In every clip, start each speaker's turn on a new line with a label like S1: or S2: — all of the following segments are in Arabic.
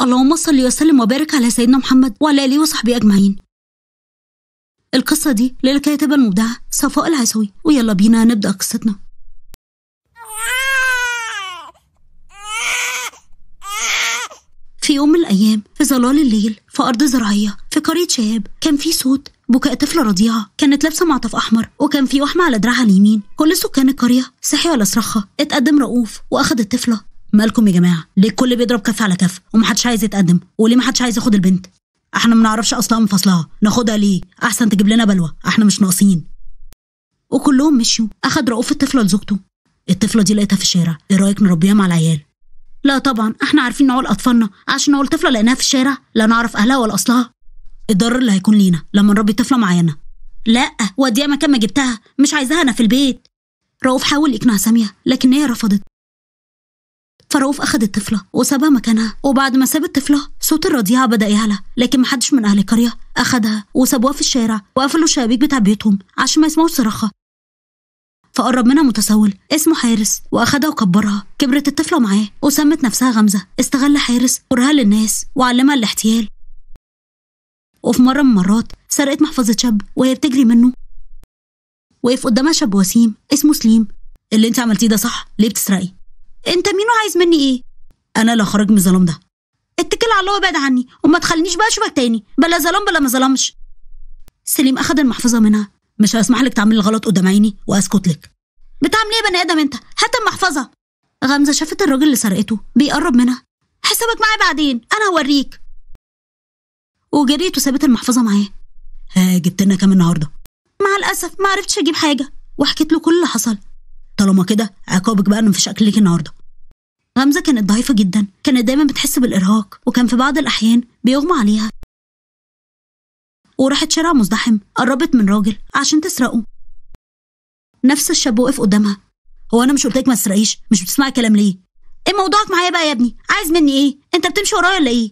S1: اللهم صل وسلم وبارك على سيدنا محمد وعلى آله وصحبه أجمعين. القصة دي للكاتبة المبدعة صفاء العيسوي، ويلا بينا نبدأ قصتنا. في يوم من الأيام في ظلال الليل في أرض زراعية في قرية شهاب كان في صوت بكاء طفلة رضيعة كانت لابسة معطف أحمر وكان في وحمة على دراعها اليمين. كل سكان القرية صحي على صراخها. اتقدم رؤوف وأخذ الطفلة. مالكم يا جماعة؟ ليه الكل بيضرب كف على كف ومحدش عايز يتقدم؟ وليه محدش عايز ياخد البنت؟ احنا منعرفش أصلها من فصلها، ناخدها ليه؟ أحسن تجيب لنا بلوى، احنا مش ناقصين. وكلهم مشيوا. أخد رؤوف الطفلة لزوجته. الطفلة دي لقيتها في الشارع، ايه رأيك نربيها مع العيال؟ لا طبعا، احنا عارفين نعول أطفالنا عشان نعول طفلة لقيناها في الشارع؟ لا نعرف أهلها ولا أصلها. الضرر اللي هيكون لينا لما نربي طفلة معانا. لا وديها مكان ما جبتها، مش عايزاها أنا في البيت. رؤوف حاول يقنع سامية لكن هي رفضت. فرؤوف أخد الطفلة وسابها مكانها، وبعد ما ساب الطفلة صوت الرضيعة بدأ يعلى، لكن محدش من أهل القرية أخدها وسابوها في الشارع وقفلوا الشبابيك بتاع بيتهم عشان ما يسمعوا صراخها. فقرب منها متسول اسمه حارس وأخدها وكبرها. كبرت الطفلة معاه وسمت نفسها غمزة. استغل حارس كرهها للناس وعلمها الاحتيال. وفي مرة من مرات سرقت محفظة شاب وهي بتجري منه. وقف قدامها شاب وسيم اسمه سليم. اللي انت عملتيه ده صح؟ ليه بتسرقي؟ انت مين وعايز مني ايه؟ انا اللي هخرج من الظلام ده. اتكل على الله وابعد عني وما تخلينيش بقى اشوفك تاني، بلا ظلام بلا ما ظلمش. سليم اخد المحفظة منها. مش هسمح لك تعملي الغلط قدام عيني واسكت لك. بتعمل ايه يا بني ادم انت؟ هات المحفظة. غمزة شافت الراجل اللي سرقته بيقرب منها. حسابك معايا بعدين، انا هوريك. وجريت وسابت المحفظة معاه. ها جبت لنا كام النهارده؟ مع الاسف ما عرفتش اجيب حاجة، وحكيت له كل اللي حصل. طالما كده عقابك بقى ان مفيش اكل ليك النهارده. غمزة كانت ضعيفة جدا، كانت دايما بتحس بالارهاق وكان في بعض الاحيان بيغمى عليها. وراحت شارع مزدحم قربت من راجل عشان تسرقه. نفس الشاب وقف قدامها. هو انا مش قلتلك ما تسرقيش؟ مش بتسمعي كلام ليه؟ ايه موضوعك معايا بقى يا ابني؟ عايز مني ايه؟ انت بتمشي ورايا ولا ايه؟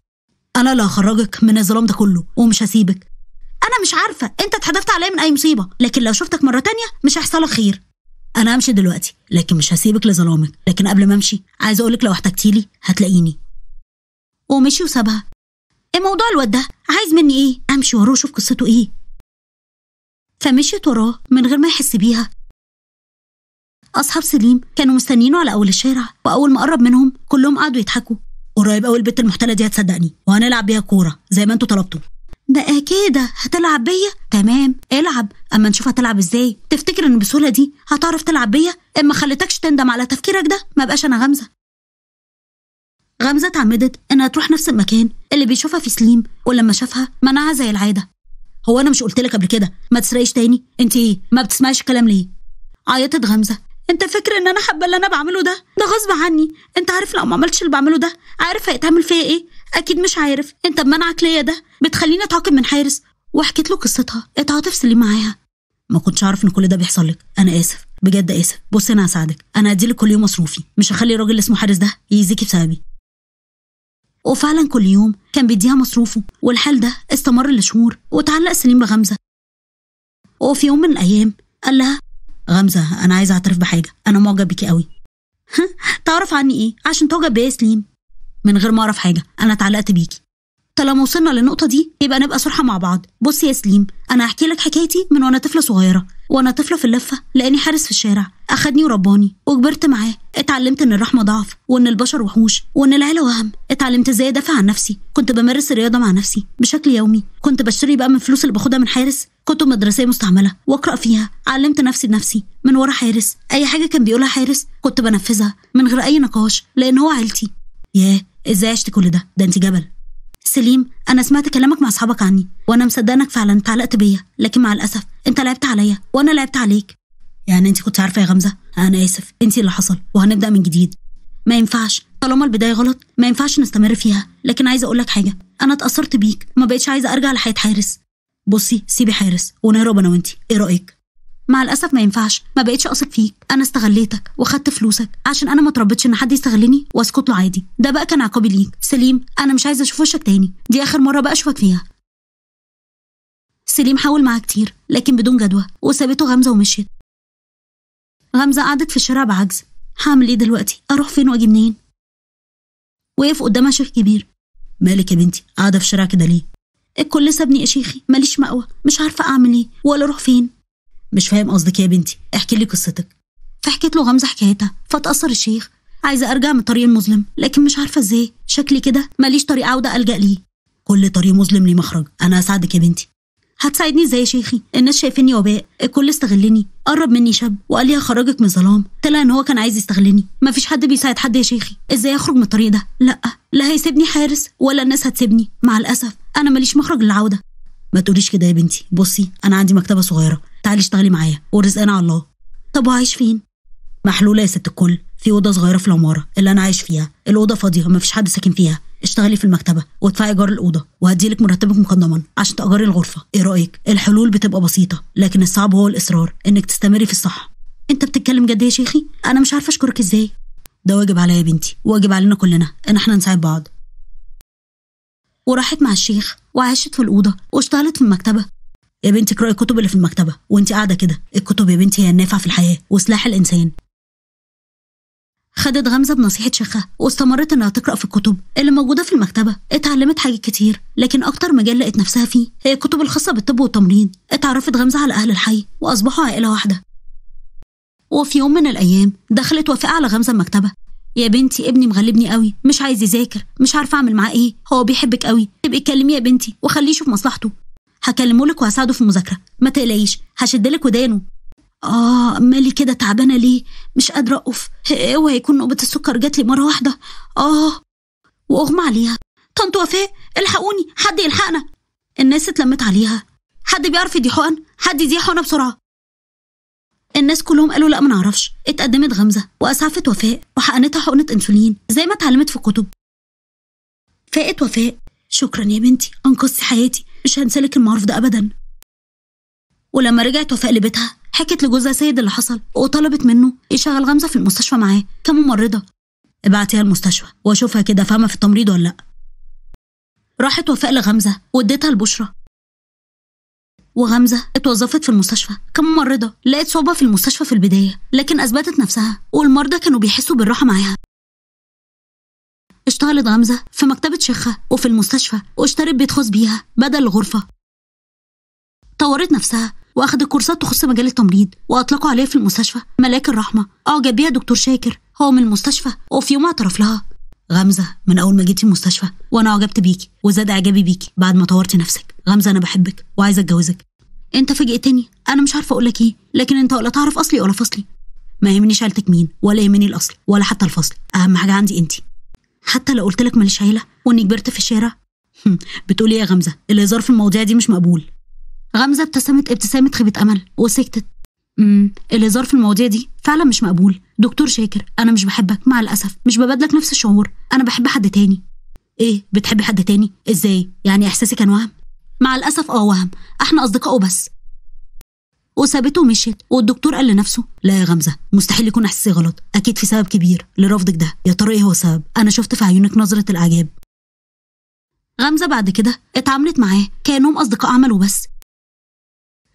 S1: انا اللي هخرجك من الظلام ده كله ومش هسيبك. انا مش عارفه انت اتحدفت عليا من اي مصيبه، لكن لو شفتك مره تانية مش هيحصلك خير. انا همشي دلوقتي لكن مش هسيبك لظلامك، لكن قبل ما امشي عايز اقولك لو احتجتيلي هتلاقيني. ومشي وسابها. ايه موضوع الواد ده؟ عايز مني ايه؟ امشي وراه واشوف قصته ايه. فمشيت وراه من غير ما يحس بيها. اصحاب سليم كانوا مستنيينه على اول الشارع، واول ما قرب منهم كلهم قعدوا يضحكوا. قريب قوي البت المحتله دي هتصدقني وهنلعب بيها كوره زي ما انتوا طلبتوا. بقى كده هتلعب بيا؟ تمام العب، اما نشوف هتلعب ازاي. تفتكر ان بسهوله دي هتعرف تلعب بيا؟ اما خليتكش تندم على تفكيرك ده ما بقاش انا غمزه. غمزه اتعمدت انها تروح نفس المكان اللي بيشوفها في سليم، ولما شافها منعها زي العاده. هو انا مش قلتلك قبل كده ما تسرقيش تاني؟ انت ايه ما بتسمعيش الكلام ليه؟ عيطت غمزه. انت فاكر ان انا حابه اللي انا بعمله ده غصب عني؟ انت عارف لو ما عملتش اللي بعمله ده عارف هيتعمل فيا ايه؟ اكيد مش عارف. انت بمنعك ليا ده بتخليني اتعاقب من حارس. وحكيت له قصتها. اتعاطف سليم معاها. ما كنتش عارف ان كل ده بيحصل لك، انا اسف بجد اسف. بص انا هساعدك، انا هديلك كل يوم مصروفي، مش هخلي الراجل اللي اسمه حارس ده يأذيكي بسببي. وفعلا كل يوم كان بيديها مصروفه، والحال ده استمر لشهور. وتعلق سليم بغمزه. وفي يوم من الايام قال لها غمزه انا عايزه اعترف بحاجه، انا معجب بيكي قوي. تعرف عني ايه عشان تعجب بيا يا سليم؟ من غير ما اعرف حاجه انا اتعلقت بيكي. طالما وصلنا للنقطه دي يبقى نبقى صراحه مع بعض. بص يا سليم، انا هحكي لك حكايتي من وانا طفله صغيره. وانا طفله في اللفه لقاني حارس في الشارع، اخدني ورباني وكبرت معاه. اتعلمت ان الرحمه ضعف، وان البشر وحوش، وان العيله وهم. اتعلمت ازاي ادافع عن نفسي. كنت بمارس الرياضه مع نفسي بشكل يومي. كنت بشتري بقى من الفلوس اللي باخدها من حارس كتب مدرسيه مستعمله واقرا فيها. علمت نفسي بنفسي من ورا حارس. اي حاجه كان بيقولها حارس كنت بنفذها من غير اي نقاش، لان هو عيلتي. ياه ازاي عشت كل ده؟ ده انت جبل. سليم انا سمعت كلامك مع اصحابك عني، وانا مصدقنك فعلا اتعلقت بيا، لكن مع الاسف انت لعبت عليا وانا لعبت عليك. يعني انت كنت عارفه يا غمزه؟ انا اسف، انت اللي حصل وهنبدا من جديد. ما ينفعش، طالما البدايه غلط ما ينفعش نستمر فيها. لكن عايزه اقول لك حاجه، انا اتاثرت بيك وما بقتش عايزه ارجع لحياه حارس. بصي سيبي حارس ونهرب انا وانتي، ايه رايك؟ مع الاسف ما ينفعش، ما بقتش اثق فيك. انا استغليتك وخدت فلوسك عشان انا ما اتربيتش ان حد يستغلني واسكت له عادي. ده بقى كان عقابي ليك. سليم انا مش عايزه اشوف وشك تاني، دي اخر مره بقى اشوفك فيها. سليم حاول معاه كتير لكن بدون جدوى، وسابته غمزه ومشيت. غمزه قعدت في الشارع بعجز. هعمل ايه دلوقتي؟ اروح فين واجي منين؟ وقف قدامها شيخ كبير. مالك يا بنتي قاعده في الشارع كده ليه؟ الكل سابني يا شيخي، ماليش مأوى، مش عارفه اعمل ايه ولا اروح فين. مش فاهم قصدك يا بنتي، احكي لي قصتك. فحكيت له غمزه حكايتها، فتأثر الشيخ. عايزه ارجع من الطريق المظلم، لكن مش عارفه ازاي. شكلي كده ماليش طريق عوده ألجأ ليه. كل طريق مظلم ليه مخرج، انا هساعدك يا بنتي. هتساعدني ازاي يا شيخي؟ الناس شايفيني وباء، الكل استغلني. قرب مني شاب وقال لي هخرجك من الظلام، طلع ان هو كان عايز يستغلني. مفيش حد بيساعد حد يا شيخي، ازاي اخرج من الطريق ده؟ لا هيسيبني حارس ولا الناس هتسيبني. مع الاسف انا ماليش مخرج للعوده. ما تقوليش كده يا بنتي، بصي انا عندي مكتبه صغيره، تعالي اشتغلي معايا ورزقنا على الله. طب وعايش فين؟ محلوله يا ست الكل، في اوضه صغيره في العماره اللي انا عايش فيها. الاوضه فاضيه مفيش حد ساكن فيها. اشتغلي في المكتبه وادفعي ايجار الاوضه وهديلك مرتبك مقدما عشان تأجري الغرفه. ايه رايك؟ الحلول بتبقى بسيطه، لكن الصعب هو الاصرار انك تستمري في الصح. انت بتتكلم جد يا شيخي؟ انا مش عارفه اشكرك ازاي. ده واجب عليا يا بنتي، واجب علينا كلنا ان احنا نساعد بعض. وراحت مع الشيخ وعاشت في الاوضه واشتغلت في المكتبه. يا بنتي اقراي الكتب اللي في المكتبه وانت قاعده كده. الكتب يا بنتي هي النافع في الحياه وسلاح الانسان. خدت غمزة بنصيحة شيخها واستمرت انها تقرأ في الكتب اللي موجودة في المكتبة. اتعلمت حاجات كتير، لكن اكتر مجال لقت نفسها فيه هي الكتب الخاصة بالطب والتمريض. اتعرفت غمزة على اهل الحي واصبحوا عائلة واحدة. وفي يوم من الايام دخلت وفاء على غمزة المكتبة. يا بنتي ابني مغلبني قوي، مش عايز يذاكر، مش عارفة اعمل معاه ايه. هو بيحبك قوي، تبقي تكلميه يا بنتي وخليه يشوف مصلحته. هكلمه لك وهساعده في المذاكرة، ما تقلقيش، هشدلك ودانه. مالي كده تعبانه ليه؟ مش قادره اقف. اوعى يكون نوبه السكر جات لي مره واحده. واغمى عليها. طنط وفاء الحقوني، حد يلحقنا. الناس اتلمت عليها. حد بيعرف يدي حقن؟ حد يدي حقنه بسرعه. الناس كلهم قالوا لا ما نعرفش. اتقدمت غمزه واسعفت وفاء وحقنتها حقنه انسولين زي ما اتعلمت في الكتب. فاقت وفاء. شكرا يا بنتي، انقذتي حياتي، مش هنسالك المعروف ده ابدا. ولما رجعت وفاء لبيتها حكت لجوزها سيد اللي حصل وطلبت منه يشغل غمزة في المستشفى معاه كممرضة. ابعتيها المستشفى واشوفها كده فاهمة في التمريض ولا لا. راحت وفاء لغمزة واديتها البشرة. وغمزة اتوظفت في المستشفى كممرضة. لقيت صعوبة في المستشفى في البداية، لكن اثبتت نفسها والمرضى كانوا بيحسوا بالراحة معاها. اشتغلت غمزة في مكتبة شيخها وفي المستشفى واشترت بيت خاص بيها بدل الغرفة. طورت نفسها واخدت كورسات تخص مجال التمريض واطلقوا عليها في المستشفى ملاك الرحمة. اعجب بيها دكتور شاكر، هو من المستشفى، وفي يوم اعترف لها: غمزة من اول ما جيتي المستشفى وانا اعجبت بيكي وزاد اعجابي بيكي بعد ما طورتي نفسك. غمزة انا بحبك وعايزه اتجوزك. انت فاجئتني، انا مش عارفه اقول لك ايه، لكن انت ولا تعرف اصلي ولا فصلي. ما يهمنيش عيلتك مين، ولا يهمني الاصل ولا حتى الفصل. اهم حاجه عندي انت. حتى لو قلت لك ماليش عيله واني كبرت في الشارع. بتقولي يا غمزة؟ الهزار في المواضيع دي مش مقبول. غمزة ابتسمت ابتسامة خيبة أمل وسكتت. الهزار في المواضيع دي فعلا مش مقبول. دكتور شاكر، أنا مش بحبك، مع الأسف مش ببادلك نفس الشعور. أنا بحب حد تاني. إيه بتحبي حد تاني؟ إزاي؟ يعني إحساسي كان وهم؟ مع الأسف وهم، إحنا أصدقاء وبس. وسابته ومشيت. والدكتور قال لنفسه: لا يا غمزة، مستحيل يكون إحساسي غلط، أكيد في سبب كبير لرفضك ده. يا ترى إيه هو السبب؟ أنا شفت في عيونك نظرة الإعجاب. غمزة بعد كده اتعاملت معاه كأنهم أصدقاء عمل وبس.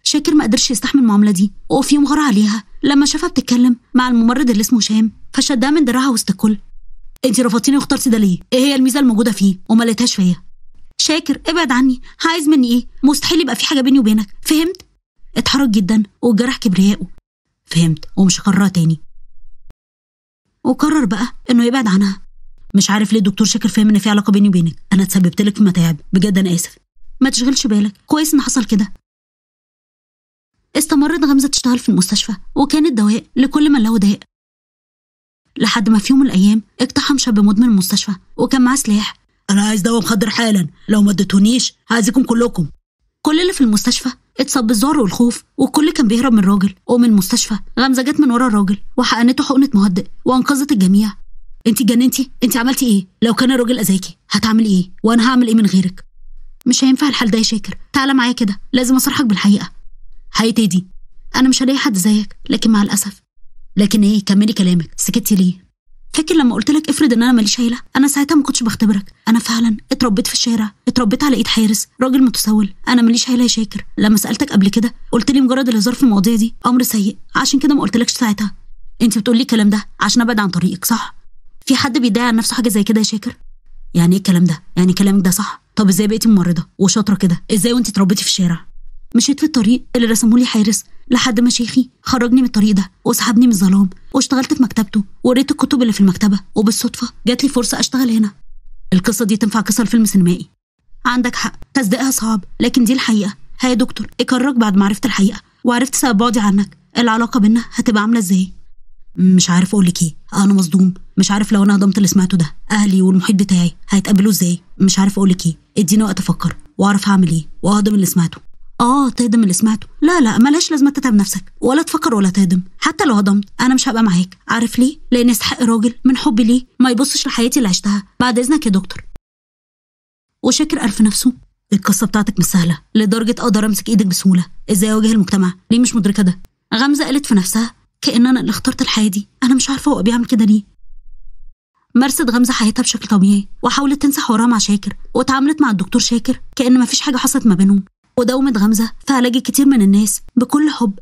S1: شاكر ما قدرش يستحمل المعامله دي، وفي يوم غار عليها لما شافها بتتكلم مع الممرض اللي اسمه هشام، فشدها من دراعها وسط الكل. انتي رفضتيني واخترتي ده ليه؟ ايه هي الميزه الموجوده فيه وما لقيتهاش فيا؟ شاكر ابعد عني، عايز مني ايه؟ مستحيل يبقى في حاجه بيني وبينك، فهمت؟ اتحرك جدا وجرح كبريائه. فهمت ومش هكررها تاني. وقرر بقى انه يبعد عنها. مش عارف ليه الدكتور شاكر فهم ان في علاقه بيني وبينك. انا اتسببت لك في متاعب، بجد انا اسف. ما تشغلش بالك، كويس ان حصل كده. استمرت غمزة تشتغل في المستشفى وكانت دواء لكل من له داء، لحد ما في يوم من الأيام اقتحم شاب مدمن المستشفى وكان معاه سلاح. أنا عايز دواء مخدر حالا، لو ما اديتونيش هعزيكم كلكم. كل اللي في المستشفى اتصاب بالذعر والخوف، والكل كان بيهرب من الراجل ومن المستشفى. غمزة جت من ورا الراجل وحقنته حقنة مهدئ وانقذت الجميع. انتي جننتي؟ انتي عملتي ايه؟ لو كان الراجل اذاكي هتعملي ايه؟ وانا هعمل ايه من غيرك؟ مش هينفع الحال ده يا شاكر، تعالى معايا كده، لازم اصرحك بالحقيقة. حقيقتي دي انا مش هلاقي حد زيك، لكن مع الاسف. لكن ايه؟ كملي كلامك، سكتي ليه؟ فاكر لما قلت لك افرض ان انا ماليش عيله؟ انا ساعتها ما كنتش بختبرك، انا فعلا اتربيت في الشارع، اتربيت على ايد حارس راجل متسول. انا ماليش عيله يا شاكر. لما سالتك قبل كده قلت لي مجرد الهزار في المواضيع دي امر سيء، عشان كده ما قلتلكش ساعتها. انت بتقولي الكلام ده عشان ابعد عن طريقك، صح؟ في حد بيدعي عن نفسه حاجه زي كده يا شاكر؟ يعني ايه الكلام ده؟ يعني كلامك ده صح؟ طب ازاي بقيتي ممرضه وشاطره كده؟ ازاي وانت اتربيتي في الشارع؟ مشيت في الطريق اللي رسمه لي حارس لحد ما شيخي خرجني من الطريق ده وسحبني من الظلام، واشتغلت في مكتبته وقريت الكتب اللي في المكتبه، وبالصدفه جات لي فرصه اشتغل هنا. القصه دي تنفع قصه لفيلم سينمائي. عندك حق، تصديقها صعب، لكن دي الحقيقه. ها يا دكتور، اقررك بعد ما عرفت الحقيقه وعرفت سبب بعدي عنك، العلاقه بينا هتبقى عامله ازاي؟ مش عارف اقول لك ايه، انا مصدوم. مش عارف لو انا هضمت اللي سمعته ده اهلي والمحيط بتاعي هيتقبلوا ازاي. مش عارف اقول لك ايه، اديني وقت افكر واعرف هعمل ايه واهضم اللي سمعته. تهضم اللي سمعته؟ لا ملاش لازمه تتعب نفسك ولا تفكر ولا تهضم. حتى لو هضمت انا مش هبقى معاك. عارف ليه؟ لان يستحق راجل من حبي ليه ما يبصش لحياتي اللي عشتها. بعد اذنك يا دكتور. وشاكر قال في نفسه القصه بتاعتك مش سهله لدرجه اقدر امسك ايدك بسهوله. ازاي اواجه المجتمع؟ ليه مش مدركه ده؟ غمزه قالت في نفسها كأن انا اللي اخترت الحياه دي. انا مش عارفه هو بيعمل كده ليه. مارست غمزه حياتها بشكل طبيعي وحاولت تنسى حوارها مع شاكر، وتعاملت مع الدكتور شاكر كأن مفيش حاجه حصلت ما بينهم، وداومت غمزه في علاج كتير من الناس بكل حب.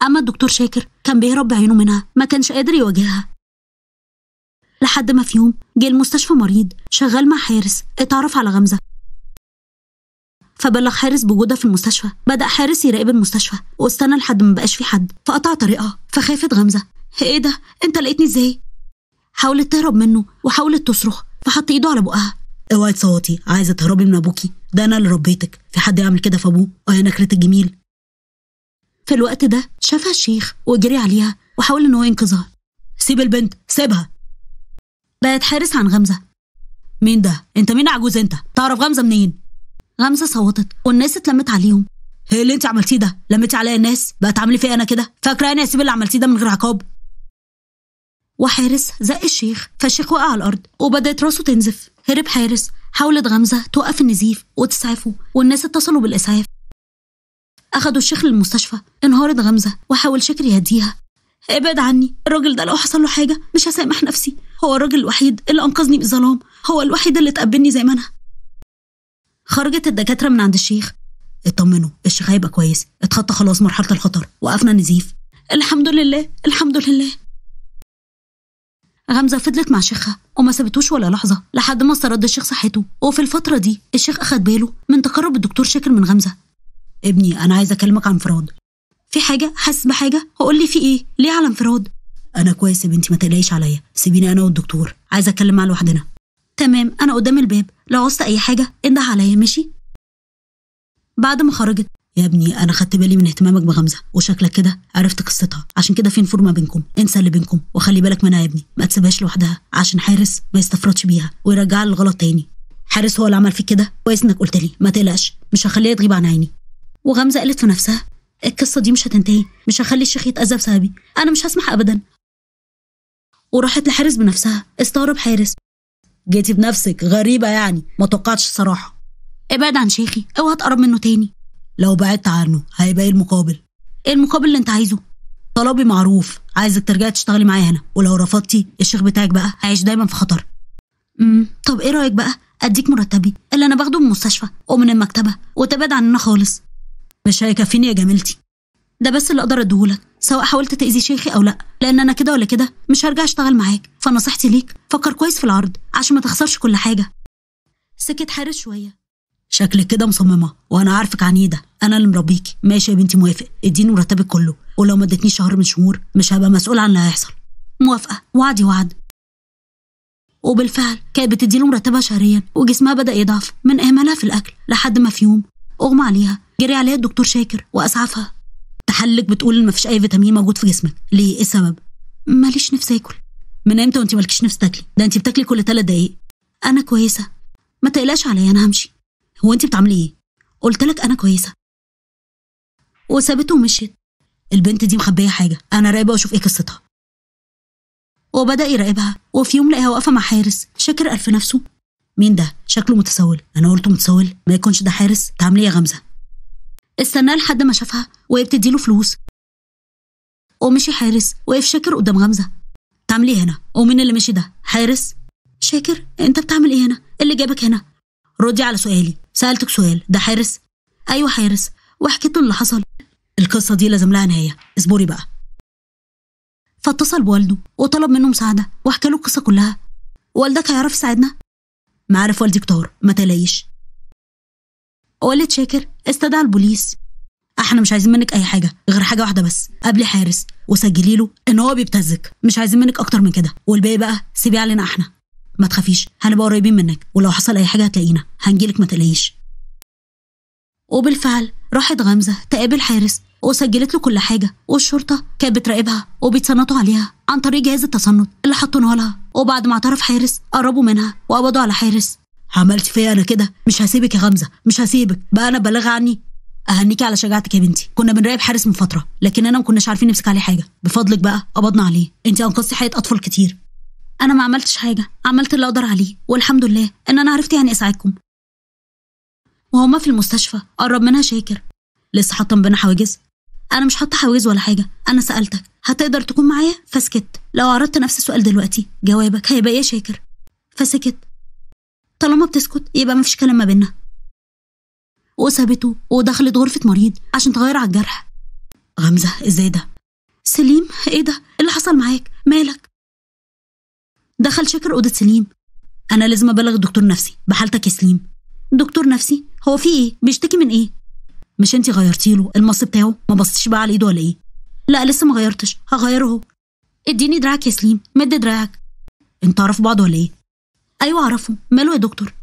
S1: اما الدكتور شاكر كان بيهرب بعينه منها، ما كانش قادر يواجهها. لحد ما في يوم جه المستشفى مريض شغال مع حارس اتعرف على غمزه، فبلغ حارس بوجودها في المستشفى. بدأ حارس يراقب المستشفى واستنى لحد ما بقاش في حد، فقطع طريقها. فخافت غمزه، ايه ده؟ انت لقيتني ازاي؟ حاولت تهرب منه وحاولت تصرخ، فحط ايده على بقها. اوعي تصوتي، عايزه تهربي من ابوكي؟ ده انا اللي ربيتك. في حد يعمل كده في ابوه؟ يا نكره الجميل. في الوقت ده شافها الشيخ وجري عليها وحاول ان هو ينقذها. سيب البنت، سيبها. بقت حارس عن غمزه. مين ده؟ انت مين عجوز انت؟ تعرف غمزه منين؟ غمزه صوتت والناس اتلمت عليهم. ايه اللي انت عملتيه ده؟ لميتي عليا الناس، بقى تعملي فيا انا كده؟ فاكره انا اسيب اللي عملتيه ده من غير عقاب؟ وحارس زق الشيخ، فالشيخ وقع على الارض وبدات راسه تنزف. هرب حارس. حاولت غمزه توقف النزيف وتسعفه، والناس اتصلوا بالاسعاف. اخدوا الشيخ للمستشفى. انهارت غمزه وحاول شاكر يهديها. ابعد عني، الراجل ده لو حصل له حاجه مش هسامح نفسي. هو الراجل الوحيد اللي انقذني من الظلام، هو الوحيد اللي تقبلني زي ما انا. خرجت الدكاتره من عند الشيخ. اطمنوا، الشيخ هيبقى كويس، اتخطى خلاص مرحله الخطر، وقفنا النزيف. الحمد لله الحمد لله. غمزه فضلت مع شيخها وما سابتوش ولا لحظه لحد ما استرد الشيخ صحته. وفي الفتره دي الشيخ اخد باله من تقرب الدكتور شاكر من غمزه. ابني، انا عايزه اكلمك عن انفراد. في حاجه؟ حاسس بحاجه؟ هقول لي في ايه؟ ليه على انفراد؟ انا كويس يا بنتي، ما تقلقيش عليا، سيبيني انا والدكتور، عايزه اتكلم معاه لوحدنا. تمام، انا قدام الباب، لو عوزت اي حاجه انده عليا، ماشي؟ بعد ما خرجت. يا ابني، انا خدت بالي من اهتمامك بغمزه، وشكلك كده عرفت قصتها، عشان كده في نفور ما بينكم. انسى اللي بينكم وخلي بالك منها يا ابني، ما تسيبهاش لوحدها عشان حارس ما يستفردش بيها ويرجعها للغلط تاني. حارس هو اللي عمل فيك كده، كويس انك قلت لي، ما تقلقش، مش هخليها تغيب عن عيني. وغمزه قالت في نفسها القصه دي مش هتنتهي، مش هخلي الشيخ يتاذى بسببي، انا مش هسمح ابدا. وراحت لحارس بنفسها. استغرب حارس. جيتي بنفسك؟ غريبه يعني، ما توقعتش الصراحه. ابعد عن شيخي، اوعى تقرب منه تاني. لو بعدت عنه هيبقى ايه المقابل؟ ايه المقابل اللي انت عايزه؟ طلبي معروف، عايزك ترجعي تشتغلي معايا هنا، ولو رفضتي الشيخ بتاعك بقى هيعيش دايما في خطر. طب ايه رايك بقى اديك مرتبي اللي انا باخده من المستشفى ومن المكتبه وتبعد عننا خالص؟ مش هيكفيني يا جميلتي. ده بس اللي اقدر اديهولك، سواء حاولت تاذي شيخي او لا، لان انا كده ولا كده مش هرجع اشتغل معاك. فنصيحتي ليك فكر كويس في العرض عشان ما تخسرش كل حاجه. سكت حارس شويه. شكلك كده مصممه، وانا عارفك عنيده. انا اللي مربيكي. ماشي يا بنتي، موافق، اديني مرتبك كله، ولو ما ادتنيش شهر من شهور مش هبقى مسؤول عن اللي هيحصل. موافقه، وعدي وعد. وبالفعل كانت بتديله مرتبها شهريا، وجسمها بدا يضعف من اهمالها في الاكل، لحد ما في يوم اغمى عليها. جري عليها الدكتور شاكر واسعفها. تحلك بتقول ان مفيش اي فيتامين موجود في جسمك، ليه؟ ايه السبب؟ ماليش نفس اكل. من امتى وانت مالكيش نفس تاكلي؟ ده انت بتاكلي كل 3 دقايق. انا كويسه، ما تقلقش عليا، انا همشي. هو انت بتعملي ايه؟ قلت لك انا كويسه. وسابته ومشيت. البنت دي مخبيه حاجه، انا راقبه واشوف ايه قصتها. وبدا يراقبها، وفي يوم لقاها واقفه مع حارس. شاكر قال في نفسه مين ده؟ شكله متسول. انا قلت متسول، ما يكونش ده حارس. تعملي ايه يا غمزه؟ استناه لحد ما شافها وهي بتديله فلوس. ومشي حارس. وقف شاكر قدام غمزه. تعملي ايه هنا؟ ومين اللي مشي ده؟ حارس؟ شاكر، انت بتعمل ايه هنا؟ اللي جابك هنا؟ ردي على سؤالي. سألتك سؤال. ده حارس؟ ايوه حارس. وحكيت له اللي حصل. القصه دي لازم لها نهايه، اصبري بقى. فاتصل بوالده وطلب منه مساعده، وحكى له القصه كلها. والدك هيعرف يساعدنا؟ معارف والدي كتار، ما تلاقيش. والد شاكر استدعى البوليس. احنا مش عايزين منك اي حاجه غير حاجه واحده بس، قابلي حارس وسجلي له ان هو بيبتزك، مش عايزين منك اكتر من كده، والباقي بقى سيبيه علينا احنا. ما تخافيش، هنبقى قريبين منك، ولو حصل اي حاجه هتلاقينا، هنجيلك ما تقلقيش. وبالفعل راحت غمزه تقابل حارس وسجلت له كل حاجه، والشرطه كانت بتراقبها وبيتصنتوا عليها عن طريق جهاز التصنت اللي حطوه لها. وبعد ما اعترف حارس قربوا منها وقبضوا على حارس. عملتي فيا انا كده؟ مش هسيبك يا غمزه، مش هسيبك بقى، انا بلغ عني. اهنيكي على شجاعتك يا بنتي، كنا بنراقب حارس من فتره لكننا ما كناش عارفين نمسك عليه حاجه، بفضلك بقى قبضنا عليه. انت انقذتي حياه اطفال كتير. انا ما عملتش حاجه، عملت اللي اقدر عليه، والحمد لله ان انا عرفت يعني اساعدكم. وهما في المستشفى قرب منها شاكر. لسه حاطه بينا حواجز؟ انا مش حاطه حواجز ولا حاجه، انا سالتك هتقدر تكون معايا فسكت، لو عرضت نفس السؤال دلوقتي جوابك هيبقى ايه يا شاكر؟ فسكت. طالما بتسكت يبقى مفيش كلام ما بينا. وسابته ودخلت غرفه مريض عشان تغير على الجرح. غمزه ازاي ده؟ سليم ايه ده؟ اللي حصل معاك؟ مالك؟ دخل شاكر اوضه سليم. انا لازم ابلغ الدكتور نفسي بحالتك يا سليم. دكتور نفسي؟ هو في ايه؟ بيشتكي من ايه؟ مش انتي غيرتي له المص بتاعه؟ ما بصتيش بقى على ايده ولا ايه؟ لا لسه ما غيرتش، هغيره اهو. اديني دراعك يا سليم، مد دراعك. انت تعرفوا بعض ولا ايه؟ ايوه اعرفه. ماله يا دكتور؟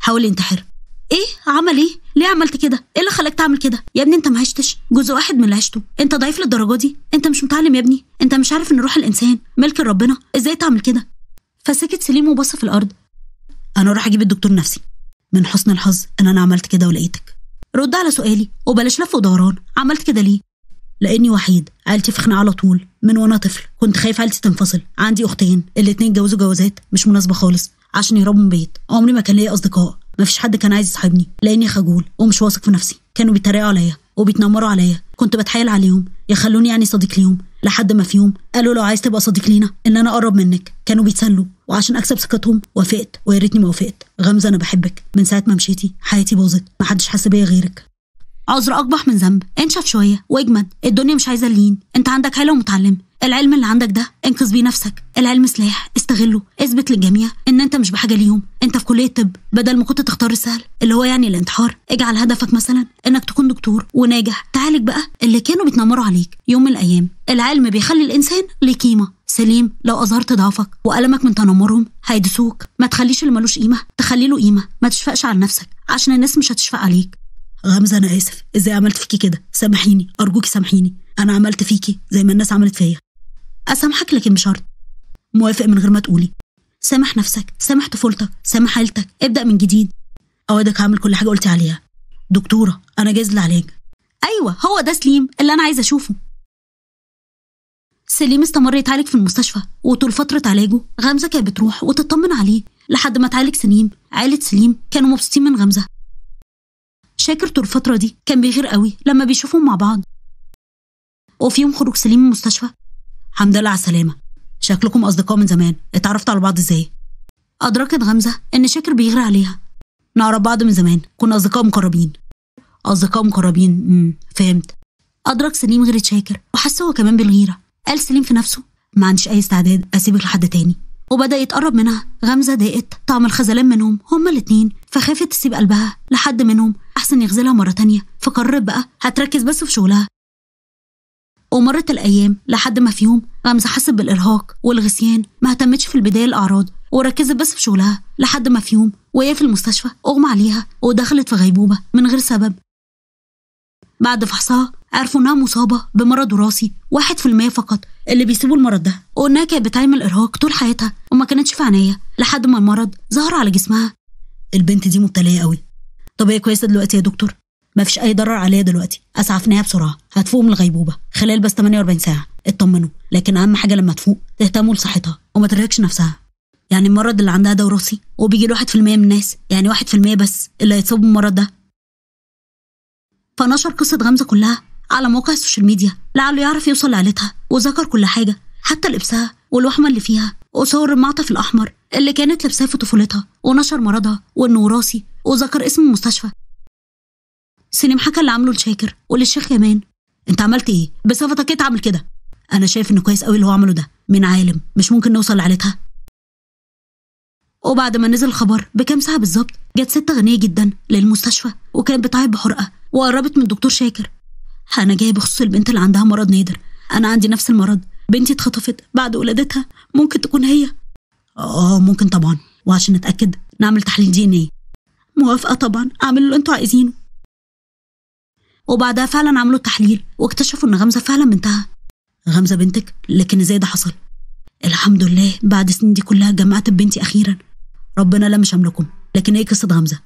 S1: حاول ينتحر. ايه عمل ايه؟ ليه عملت كده؟ ايه اللي خلاك تعمل كده يا ابني؟ انت ما عشتش جزء واحد من اللي عشته، انت ضعيف للدرجه دي؟ انت مش متعلم يا ابني؟ انت مش عارف ان روح الانسان ملك ربنا؟ ازاي تعمل كده؟ فسكت سليم وبص في الارض. انا اروح اجيب الدكتور نفسي. من حسن الحظ ان انا عملت كده ولقيتك. رد على سؤالي وبلاش لف ودوران. عملت كده ليه؟ لاني وحيد، عيلتي في خناقه على طول من وانا طفل، كنت خايف عيلتي تنفصل. عندي اختين، الاتنين اتجوزوا جوازات مش مناسبه خالص عشان يربوا بيت. عمري ما كان ليا اصدقاء، مفيش حد كان عايز يصاحبني لاني خجول ومش واثق في نفسي. كانوا بيتريقوا عليا وبيتنمروا عليا، كنت بتحايل عليهم يخلوني يعني صديق ليهم، لحد ما في يوم قالوا لو عايز تبقى صديق لينا ان انا اقرب منك. كانوا بيتسلوا، وعشان اكسب ثقتهم وافقت، ويا ريتني ما وافقت. غمزه انا بحبك، من ساعه ما مشيتي حياتي باظت، محدش حس بيا غيرك. عذر اقبح من ذنب، انشف شويه واجمد، الدنيا مش عايزه اللين. انت عندك عيله ومتعلم، العلم اللي عندك ده انقذ بيه نفسك. العلم سلاح، استغله، اثبت للجميع ان انت مش بحاجه ليهم. انت في كليه طب، بدل ما كنت تختار السهل اللي هو يعني الانتحار، اجعل هدفك مثلا انك تكون دكتور وناجح، تعالج بقى اللي كانوا بيتنمروا عليك. يوم من الايام العلم بيخلي الانسان ليه قيمه. سليم لو اظهرت ضعفك والمك من تنمرهم هيدسوك. ما تخليش اللي ملوش قيمه تخلي له قيمه، ما تشفقش على نفسك عشان الناس مش هتشفق عليك. غمزه انا اسف، ازاي عملت فيكي كده؟ سامحيني ارجوكي سامحيني، انا عملت فيكي زي ما الناس عملت فيا. اسامحك لكن بشرط. موافق من غير ما تقولي. سامح نفسك، سامح طفولتك، سامح عيلتك، ابدا من جديد. اوعدك هعمل كل حاجه قلتي عليها. دكتوره انا جاهز للعلاج. ايوه هو ده سليم اللي انا عايزه اشوفه. سليم استمر يتعالج في المستشفى، وطول فتره علاجه غمزه كانت بتروح وتطمن عليه لحد ما اتعالج سليم. عيله سليم كانوا مبسوطين من غمزه. شاكر طول الفتره دي كان بيغير قوي لما بيشوفهم مع بعض. وفي يوم خروج سليم من المستشفى، الحمد لله على السلامه، شكلكم اصدقاء من زمان، اتعرفتوا على بعض ازاي؟ ادركت غمزه ان شاكر بيغير عليها. نعرف بعض من زمان، كنا اصدقاء مقربين. اصدقاء مقربين، فهمت. ادرك سليم غيرة شاكر وحس هو كمان بالغيره. قال سليم في نفسه ما عنديش اي استعداد اسيبك لحد تاني، وبدا يتقرب منها. غمزه ضاقت طعم الخذلان منهم هما الاتنين، فخافت تسيب قلبها لحد منهم احسن يغزلها مره تانيه، فقررت بقى هتركز بس في شغلها. ومرت الايام لحد ما في يوم غمزه حست بالارهاق والغثيان. ما اهتمتش في البدايه الاعراض وركزت بس في شغلها، لحد ما في يوم وهي في المستشفى اغمى عليها ودخلت في غيبوبه من غير سبب. بعد فحصها عرفوا انها مصابه بمرض وراثي 1% فقط اللي بيسيبوا المرض ده، وانها كانت بتعمل ارهاق طول حياتها وما كانتش في عنايه لحد ما المرض ظهر على جسمها. البنت دي مبتليه قوي. طب هي كويسه دلوقتي يا دكتور؟ ما فيش اي ضرر عليها دلوقتي، اسعفناها بسرعه، هتفوق من الغيبوبه خلال بس 48 ساعه. اطمنوا، لكن اهم حاجه لما تفوق تهتموا لصحتها وما ترهقش نفسها. يعني المرض اللي عندها ده وراثي وبيجي ل 1% من الناس، يعني 1% بس اللي هيتصابوا بالمرض ده. فنشر قصه غمزه كلها على موقع السوشيال ميديا لعله يعرف يوصل لعيلتها، وذكر كل حاجه حتى لبسها والوحمه اللي فيها، وصور المعطف الاحمر اللي كانت لابساه في طفولتها، ونشر مرضها وانه وراثي، وذكر اسم المستشفى. سليم حكى اللي عمله لشاكر وللشيخ كمان. انت عملت ايه؟ بصفتك ايه تعمل كده؟ انا شايف انه كويس قوي اللي هو عمله ده، من عالم مش ممكن نوصل لعيلتها. وبعد ما نزل الخبر بكام ساعة بالظبط جت ست غنية جدا للمستشفى وكانت بتعيط بحرقة وقربت من الدكتور شاكر. أنا جاية بخصوص البنت اللي عندها مرض نادر. أنا عندي نفس المرض، بنتي اتخطفت بعد ولادتها، ممكن تكون هي؟ ممكن طبعا، وعشان نتأكد نعمل تحليل DNA. موافقة طبعا، اعملوا اللي انتوا عايزينه. وبعدها فعلا عملوا التحليل واكتشفوا ان غمزة فعلا بنتها. غمزة بنتك؟ لكن ازاي ده حصل؟ الحمد لله بعد السنين دي كلها جمعت ببنتي اخيرا. ربنا لم شملكم. لكن ايه قصة غمزة؟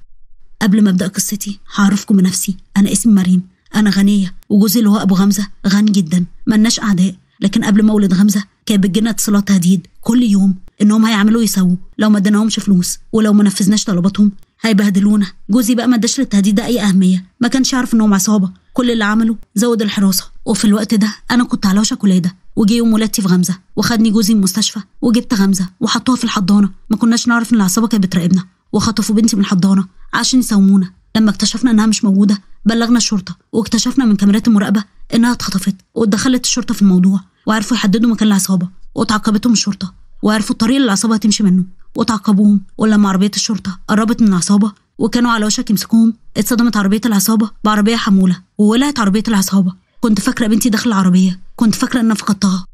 S1: قبل ما ابدأ قصتي هعرفكم بنفسي. انا اسمي مريم، انا غنية، وجوزي اللي هو ابو غمزة غني جدا، ملناش اعداء. لكن قبل ما اولد غمزة كانت بتجيلنا اتصالات تهديد كل يوم انهم هيعملوا يسووا لو ما اديناهمش فلوس، ولو ما نفذناش طلباتهم هيبهدلونا. جوزي بقى ما اداش للتهديد ده اي اهميه، ما كانش يعرف انهم عصابه. كل اللي عمله زود الحراسه. وفي الوقت ده انا كنت على وشك ولاده، وجي يوم ولادتي في غمزه وخدني جوزي المستشفى وجبت غمزه وحطوها في الحضانه. ما كناش نعرف ان العصابه كانت بتراقبنا، وخطفوا بنتي من الحضانه عشان يساومونا. لما اكتشفنا انها مش موجوده بلغنا الشرطه، واكتشفنا من كاميرات المراقبه انها اتخطفت، واتدخلت الشرطه في الموضوع وعرفوا يحددوا مكان العصابه، وتعاقبتهم الشرطه وعرفوا الطريق اللي العصابه هتمشي منه وتعاقبوهم. ولما عربيه الشرطه قربت من العصابه وكانوا على وشك يمسكوهم، اتصدمت عربيه العصابه بعربيه حموله وولعت عربيه العصابه. كنت فاكره بنتي داخل العربيه، كنت فاكره ان فقدتها.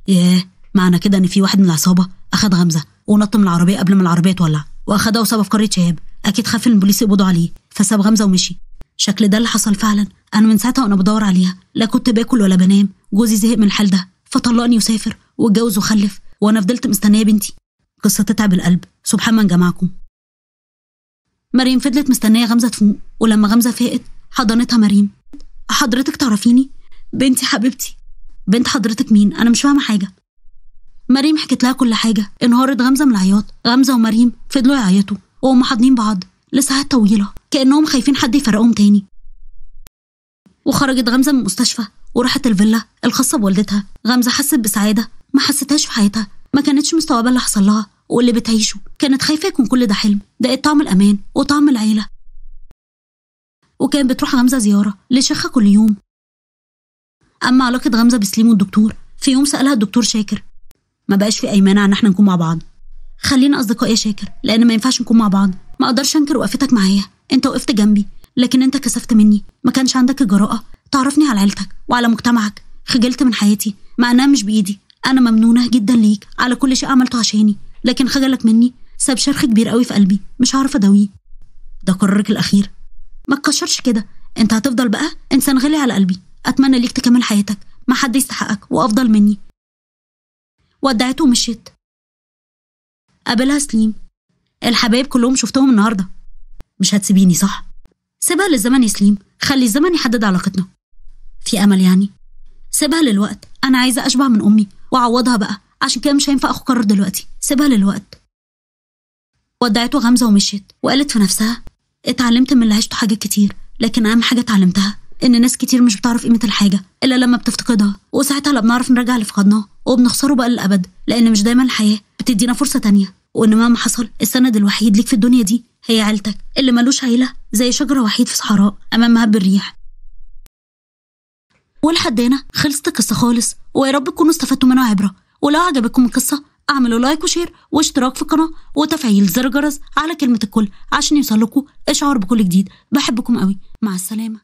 S1: ياه، معنى كده ان في واحد من العصابه اخد غمزه ونط من العربيه قبل ما العربيه تولع، واخدها وسابها في قريه شهاب. اكيد خاف ان البوليس يقبضوا عليه فساب غمزه ومشي. شكل ده اللي حصل فعلا. انا من ساعتها وانا بدور عليها، لا كنت باكل ولا بنام. جوزي زهق من الحال ده فطلقني وسافر واتجوز وخلف، وانا فضلت مستنيه بنتي. قصه تتعب القلب، سبحان من جمعكم. مريم فضلت مستنيه غمزه تفوق، ولما غمزه فاقت حضنتها مريم. حضرتك تعرفيني؟ بنتي حبيبتي. بنت حضرتك مين؟ انا مش فاهمه حاجه. مريم حكت لها كل حاجه. انهارت غمزه من العياط. غمزه ومريم فضلوا يعيطوا وهم حاضنين بعض لساعات طويله كانهم خايفين حد يفرقهم تاني. وخرجت غمزه من المستشفى وراحت الفيلا الخاصه بوالدتها. غمزه حست بسعاده ما حستهاش في حياتها، ما كانتش مستوعبه اللي حصل لها واللي بتعيشه. كانت خايفه يكون كل ده حلم. دقت طعم الامان وطعم العيله. وكانت بتروح غمزه زياره لشيخها كل يوم. اما علاقه غمزه بسليم والدكتور، في يوم سالها الدكتور شاكر: ما بقاش في اي مانع ان احنا نكون مع بعض؟ خلينا اصدقاء يا شاكر، لان ما ينفعش نكون مع بعض. ما اقدرش انكر وقفتك معايا، انت وقفت جنبي، لكن انت كسفت مني. ما كانش عندك الجراءه تعرفني على عيلتك وعلى مجتمعك. خجلت من حياتي مع انها مش بايدي. انا ممنونه جدا ليك على كل شيء عملته عشاني، لكن خجلك مني ساب شرخ كبير قوي في قلبي مش عارفه اداويه. ده قرارك الاخير. ما تكشرش كده، انت هتفضل بقى انسان غالي على قلبي. اتمنى ليك تكمل حياتك مع حد يستحقك وافضل مني. ودعته ومشيت. قابلها سليم: الحبايب كلهم شفتهم النهارده. مش هتسيبيني صح؟ سيبها للزمن يا سليم، خلي الزمن يحدد علاقتنا. في امل يعني؟ سيبها للوقت. انا عايزه اشبع من امي واعوضها بقى، عشان كده مش هينفع اخد قرار دلوقتي. سيبها للوقت. ودعته غمزه ومشيت، وقالت في نفسها: اتعلمت من اللي عشته حاجات كتير، لكن اهم حاجه اتعلمتها ان ناس كتير مش بتعرف قيمه الحاجه الا لما بتفتقدها، وساعتها لا بنعرف نرجع اللي فقدناه وبنخسره بقى للابد، لان مش دايما الحياه بتدينا فرصه تانية. وان مهما حصل السند الوحيد ليك في الدنيا دي هي عيلتك، اللي ملوش عيله زي شجره وحيد في صحراء امام مهب الريح. ولحد هنا خلصت القصه خالص، ويا رب تكونوا استفدتوا منها عبره. ولو عجبتكم القصه اعملوا لايك وشير واشتراك في القناه وتفعيل زر الجرس على كلمه الكل عشان يوصلكوا اشعار بكل جديد. بحبكم قوي، مع السلامه.